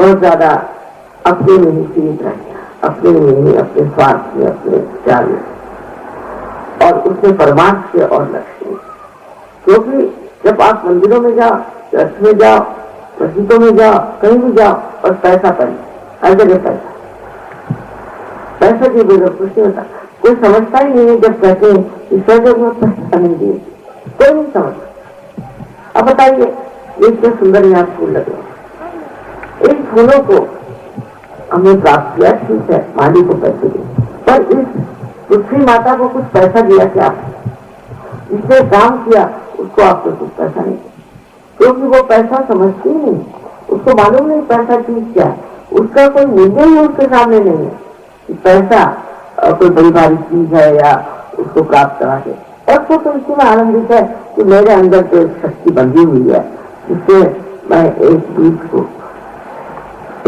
बहुत ज्यादा अपने में ही सीमित रह गया, अपने में ही, अपने स्वार्थ में, अपने विचार में, और उसमें परमार्थ से और लक्ष्य में। क्योंकि जब आप मंदिरों में जाओ, चर्च में जाओ, मस्जिदों में जाओ, कहीं भी जाओ, और पैसा हर जगह पैसा के बिना कुछ नहीं होता। कोई समझता ही नहीं है जब कहते हैं कि स्वर्ग में पैसा नहीं दिए, कोई नहीं समझता। अब बताइए, ये इतने सुंदर यहाँ फूल लगे, इन फूलों को हमने प्राप्त किया, ठीक है, माली को पैसे दिए, पर इस पृथ्वी माता को कुछ पैसा दिया क्या? जिसने काम किया उसको आपको कुछ पैसा नहीं, क्योंकि वो पैसा समझती नहीं, उसको मालूम नहीं पैसा चीज क्या है, उसका कोई मूल्य ही उसके सामने नहीं है कि पैसा कोई बड़ी भारी चीज है या उसको प्राप्त करा के। और वो तो इसी में आनंदित है कि मेरे अंदर तो एक शक्ति बंधी हुई है, जिससे मैं एक बीज को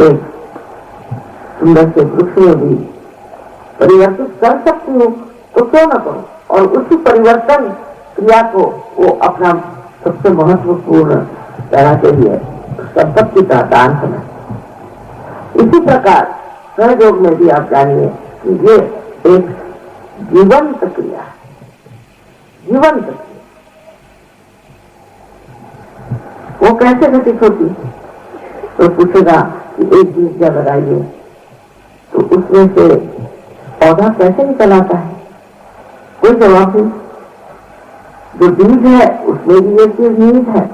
एक सुंदर से वृक्ष में भी परिवर्तित कर सकती हूँ, तो क्यों न करूं। और उसी परिवर्तन क्रिया को वो अपना सबसे महत्वपूर्ण कहना चाहिए संपत्ति का दान करना। इसी प्रकार सहयोग में भी आप जानिए कि ये एक जीवंत क्रिया है, जीवंत क्रिया। वो कैसे घटित होती? तो पूछेगा कि एक बीज जब लगाइए तो उसमें से पौधा कैसे निकल आता है? कोई जवाब नहीं। जो बीज है उसमें भी ये चीज निहित है,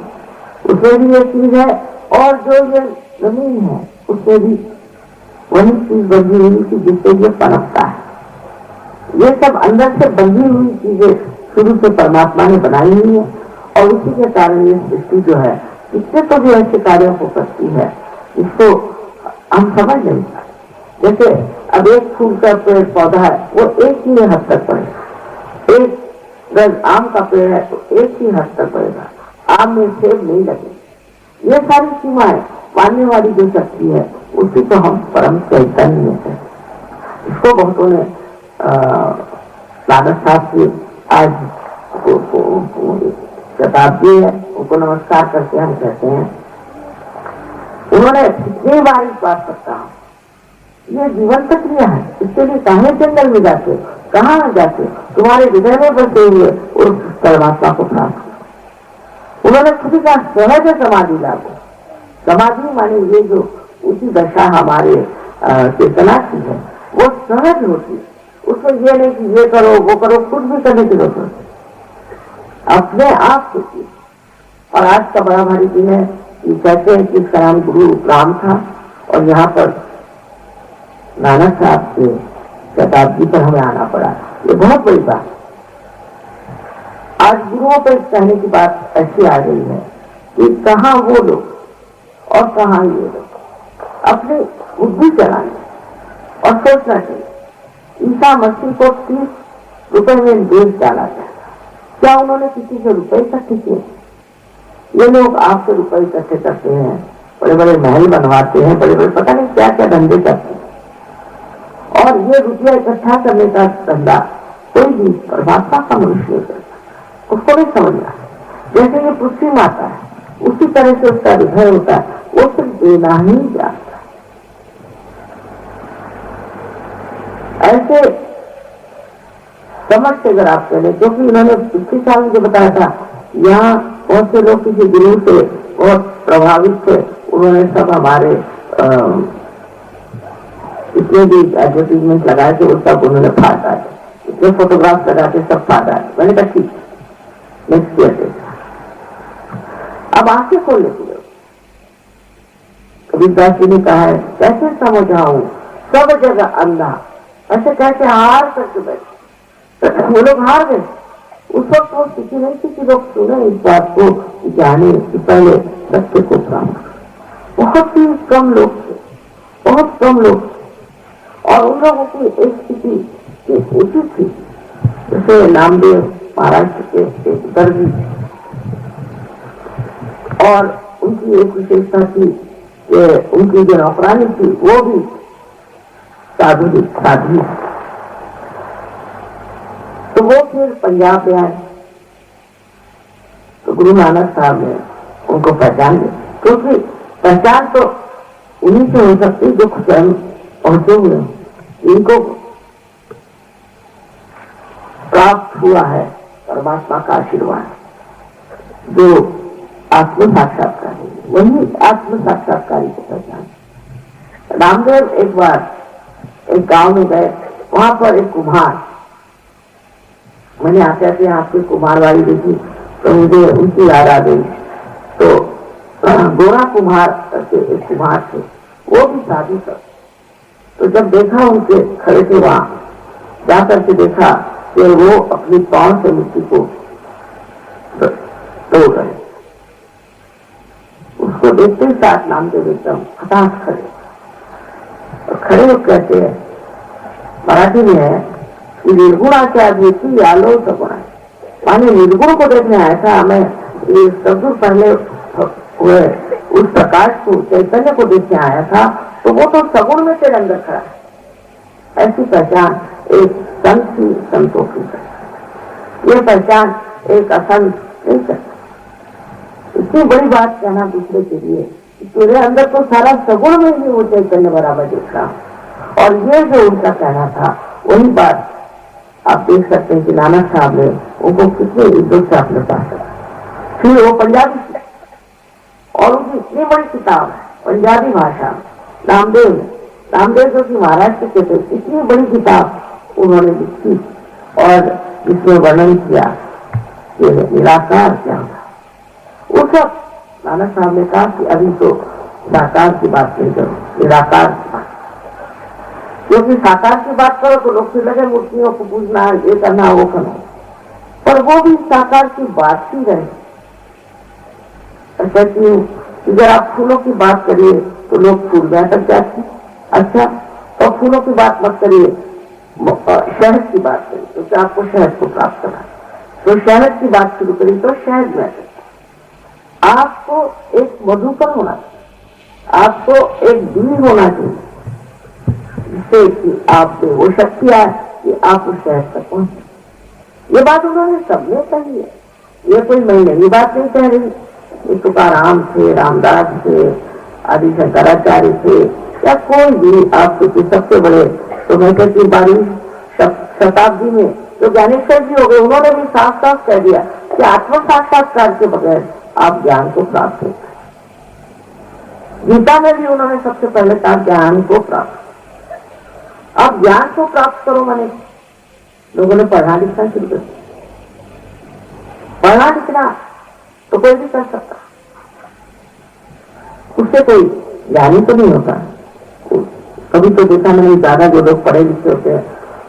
उसमें भी ये चीज है, और जो ये जमीन है उसमें भी वही चीज बंधी हुई थी जिससे ये पनपता है। ये सब अंदर से बंधी हुई चीजें शुरू से परमात्मा ने बनाई हुई है, और उसी के कारण ये सृष्टि जो है इससे तो भी ऐसे कार्यों को करती है इसको हम समझ नहीं पाते। जैसे अब एक फूल का पेड़ पौधा है वो एक ही हद तक पड़ेगा, एक गज आम का पेड़ है तो एक ही हद तक पड़ेगा, आम में सेब नहीं लगे। ये सारी सीमाएं मानने वाली जो शक्ति है उसी को हम परम चैतन्य है। इसको बहुतों ने नानक साहब की आज शताब्दी है, उनको नमस्कार करके हम कहते हैं, उन्होंने कितनी बार इस बात करता हूँ, ये जीवंत क्रिया है, इसके लिए कहाँ जंगल में जाते, कहाँ जाते, तुम्हारे हृदय में बसे हुए उस परमात्मा को प्राप्त। उन्होंने खुद का सहज समाधि लागू, समाधि माने ये जो उसी दशा हमारे चेतना की है वो सहज होती है, उसमें ये नहीं कि ये करो वो करो, कुछ भी करने की जरूरत नहीं, अपने आप होती। और आज का बड़ा भारी दिन है कि कहते हैं कि इसका नाम गुरु राम था, और यहाँ पर नानक साहब के शताब्दी पर हमें आना पड़ा। ये बहुत बड़ी बात। आज गुरुओं पर कहने की बात ऐसी आ गई है कि कहाँ वो लोग और कहाँ ये लोग, अपनी बुद्धि चलाने और सोचना चाहिए। ईसा मसीह को 30 रुपए में बेच डाला था, क्या उन्होंने किसी से रुपए इकट्ठे किए? ये लोग आपसे रुपए इकट्ठे करते हैं, बड़े बड़े महल बनवाते हैं, बड़े बड़े पता नहीं क्या क्या धंधे करते हैं, और ये रुपया इकट्ठा करने का धंधा कोई भी परमात्मा का मनुष्य नहीं करता, उसको नहीं समझना। जैसे ये पृथ्वी माता है उसी तरह से उसका हृदय होता है, वो सिर्फ देना ही जानता है। ऐसे समझ से अगर आप चले, क्योंकि उन्होंने पिछले साल मुझे बताया था, यहाँ बहुत से लोग किसी गुरु से बहुत प्रभावित थे, उन्होंने सब हमारे इतने भी एडवर्टीजमेंट लगाए थे वो सब उन्होंने फाड़ डाले, इतने फोटोग्राफ लगा के सब फाड़ डाले। मैंने कहा ठीक नेक्स्ट ईयर अब आंखें खोल लेती है। कबीरदास जी ने कहा है, कैसे समझाऊं सब जगह अंधा, ऐसे कैसे हार करके बैठे। वो लोग हार गए। उस वक्त वो किसी नहीं किसी लोग सुने इस बात को, जाने कि पहले सत्य को प्राप्त। बहुत ही कम लोग थे, बहुत कम लोग, और उन लोगों की एक स्थिति उचित थी। जैसे नामदेव महाराष्ट्र के एक दर्जी, और उनकी एक विशेषता थी कि उनकी जो नौकरानी थी वो भी साधु साध्वी। तो वो फिर पंजाब में आए, तो गुरु नानक साहब ने उनको पहचान लिया, क्योंकि पहचान तो उन्हीं से हो सकती जो स्वयं पहुंचे हुए हैं, इनको प्राप्त हुआ है परमात्मा का आशीर्वाद, जो आत्म साक्षात्कार, वही आत्म साक्षात्कारी को पहचान। रामदेव एक बार एक गांव में गए, वहां पर एक कुम्हार, मैंने आते आते आपकी कुम्हारवाड़ी देखी तो मुझे उनकी याद आ गई। तो गोरा कुम्हार करके एक कुम्हार थे, वो भी शादी कर। तो जब देखा उनके खड़े थे वहां, जाकर के देखा कि वो अपनी पांव से मिट्टी को तोड़ रहे। उसको देखते ही साथ नामदेव एकदम हताश खड़े हो कहते हैं, मराठी में है कि निर्गुणाच्या भीति आलो सगुण, माने निर्गुण को देखने आया था। हमें सदगुण पहले हुए उस प्रकाश को, चैतन्य को देखने आया था, तो वो तो सगुण में तेरे अंदर खड़ा है। ऐसी पहचान एक संत की, संतों की पहचान, ये पहचान एक असंत नहीं करता। इतनी बड़ी बात कहना दूसरे के लिए, तेरे अंदर तो सारा सगुण में ही वो चैतन्य बराबर दिख रहा। और ये जो उनका कहना था, वही बात आप देख सकते हैं कि नानक साहब ने उनको कितनी इज्जत से अपने पास रखा। फिर वो पंजाबी थी और उनकी इतनी बड़ी किताब है पंजाबी भाषा, नामदेव जो कि महाराष्ट्र के थे, इतनी बड़ी किताब उन्होंने लिखी और इसमें वर्णन किया कि निराकार क्या था। उस सब नानक साहब ने कहा कि अभी तो साकार की बात नहीं करो, निराकार की बात, क्योंकि साकार की बात करो तो लोग फिर लगे मूर्तियों को पूजना, ये करना वो करना, पर वो भी साकार की बात ही रहे। ऐसा कि अगर आप फूलों की बात करिए तो लोग फूल तक जाते, अच्छा तो फूलों की बात मत करिए, शहद की बात करिए तो क्या आपको शहद को प्राप्त करना, तो शहद की बात शुरू करिए तो शहद में आपको एक मधुकर होना चाहिए, आपको एक बीज होना चाहिए, जिससे कि आप में वो शक्ति आए कि आप उस शहद तक पहुंचे। ये बात उन्होंने सबने कही है, ये कोई मैं नई बात नहीं कह रही। ये तुकाराम थे, रामदास थे, आदि शंकराचार्य थे, या कोई भी आप सबसे बड़े, तो मैं कहती 12वीं शताब्दी में जो ज्ञानेश्वर जी हो गए, उन्होंने भी साफ साफ कह दिया कि आत्म साक्षात्कार के बगैर आप ज्ञान को प्राप्त नहीं कर। गीता में भी उन्होंने सबसे पहले कहा ज्ञान को प्राप्त। आप ज्ञान को प्राप्त करो, माने लोगों ने पढ़ना लिखना शुरू कर दिया। पढ़ना लिखना तो कोई भी कर सकता, उससे कोई ज्ञानी तो नहीं होता। कभी तो देखा मैंने, ज्यादा जो लोग पढ़े लिखे होते हैं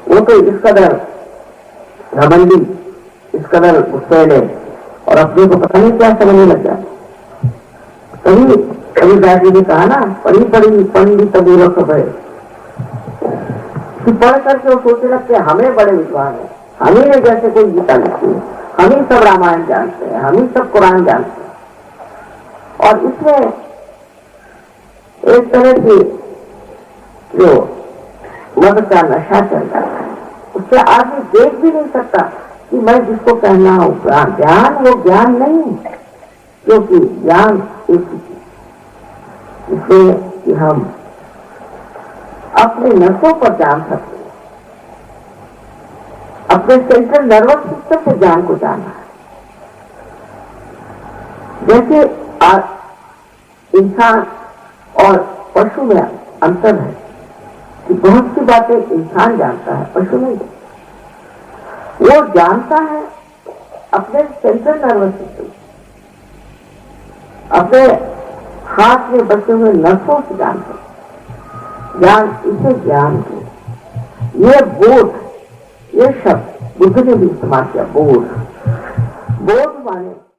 वो तो इस कदर घमंडी, इस कदर गुस्सैले और अपने को पता नहीं क्या समझने लग जाए। कभी दादी ने कहा ना, पढ़ी पढ़ी पंडित तबूर खबर, पढ़ करके वो सोचने लगते हमें बड़े विद्वान है, हम ही ने जैसे कोई गीता लिखी है, हम ही सब रामायण जानते हैं, हम ही सब कुरान जानते हैं। और इसमें एक तरह की जो मद का नशा चल रहा है, उससे आदमी देख भी नहीं सकता कि मैं जिसको कहना हूं ज्ञान, वो ज्ञान नहीं है, क्योंकि ज्ञान एक इसलिए कि हम अपने नसों पर जान सकते हैं, अपने सेंट्रल नर्वस सिस्टम से ज्ञान को जानना है। जैसे इंसान और पशु में अंतर है कि बहुत सी बातें इंसान जानता है, पशु नहीं। वो जानता है अपने सेंट्रल नर्वस सिस्टम, अपने हाथ में बचे हुए नसों से जानता है। ज्ञान, इसे ज्ञान को, ये बोध, ये शब्द बुद्ध ने भी इस्तेमाल किया, बोध। बोध माने